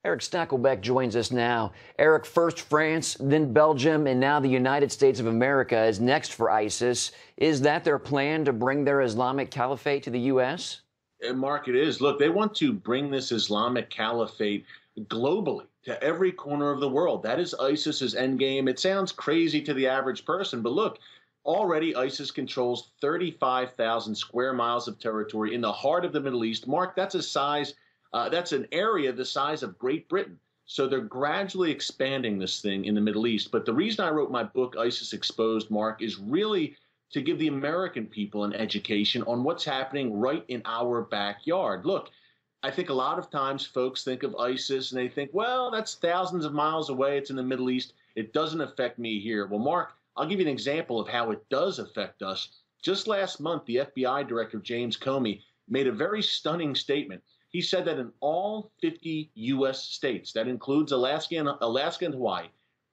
Eric Stackelbeck joins us now. Eric, first France, then Belgium, and now the United States of America is next for ISIS. Is that their plan to bring their Islamic caliphate to the U.S.? Mark, it is. Look, they want to bring this Islamic caliphate globally to every corner of the world. That is ISIS's endgame. It sounds crazy to the average person, but look, already ISIS controls 35,000 square miles of territory in the heart of the Middle East. Mark, that's a size. That's an area the size of Great Britain. So they're gradually expanding this thing in the Middle East. But the reason I wrote my book, ISIS Exposed, Mark, is really to give the American people an education on what's happening right in our backyard. Look, I think a lot of times folks think of ISIS and they think, well, that's thousands of miles away. It's in the Middle East. It doesn't affect me here. Well, Mark, I'll give you an example of how it does affect us. Just last month, the FBI Director, James Comey, made a very stunning statement. He said that in all 50 U.S. states, that includes Alaska and Hawaii,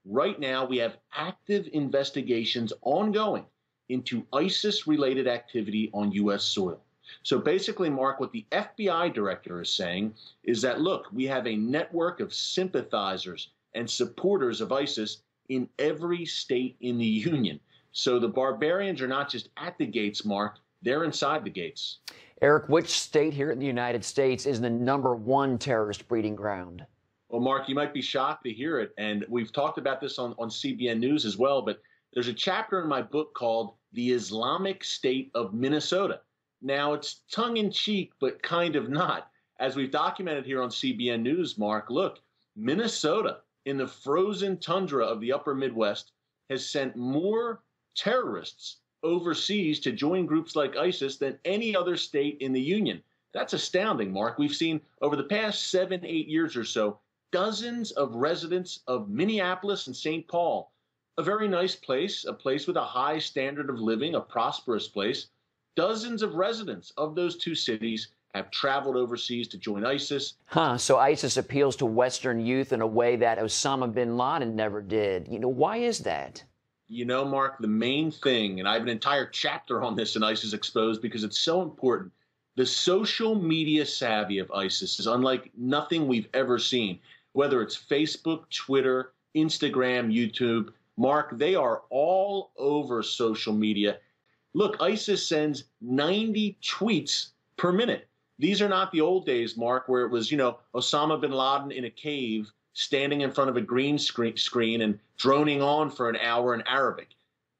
right now we have active investigations ongoing into ISIS-related activity on U.S. soil. So basically, Mark, what the FBI director is saying is that, look, we have a network of sympathizers and supporters of ISIS in every state in the union. So the barbarians are not just at the gates, Mark, they're inside the gates. Eric, which state here in the United States is the #1 terrorist breeding ground? Well, Mark, you might be shocked to hear it, and we've talked about this on CBN News as well, but there's a chapter in my book called The Islamic State of Minnesota. Now, it's tongue-in-cheek, but kind of not. As we've documented here on CBN News, Mark, look, Minnesota, in the frozen tundra of the upper Midwest, has sent more terrorists overseas to join groups like ISIS than any other state in the union. That's astounding, Mark. We've seen over the past 7-8 years or so, dozens of residents of Minneapolis and St. Paul, a very nice place, a place with a high standard of living, a prosperous place. Dozens of residents of those two cities have traveled overseas to join ISIS. So ISIS appeals to Western youth in a way that Osama bin Laden never did. Why is that? You know, Mark, the main thing, and I have an entire chapter on this in ISIS Exposed because it's so important, the social media savvy of ISIS is unlike nothing we've ever seen. Whether it's Facebook, Twitter, Instagram, YouTube, Mark, they are all over social media. Look, ISIS sends 90 tweets per minute. These are not the old days, Mark, where it was, Osama bin Laden in a cave standing in front of a green screen and droning on for an hour in Arabic.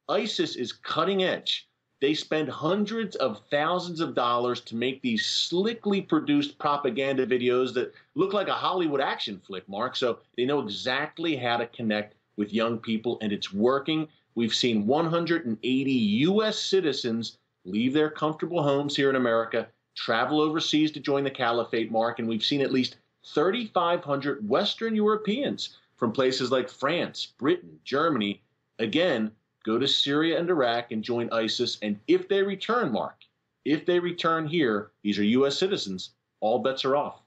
ISIS is cutting edge. They spend hundreds of thousands of dollars to make these slickly produced propaganda videos that look like a Hollywood action flick, Mark. So they know exactly how to connect with young people, and it's working. We've seen 180 U.S. citizens leave their comfortable homes here in America, travel overseas to join the caliphate, Mark, and we've seen at least 3,500 Western Europeans from places like France, Britain, Germany, again, go to Syria and Iraq and join ISIS. And if they return, Mark, if they return here, these are U.S. citizens, all bets are off.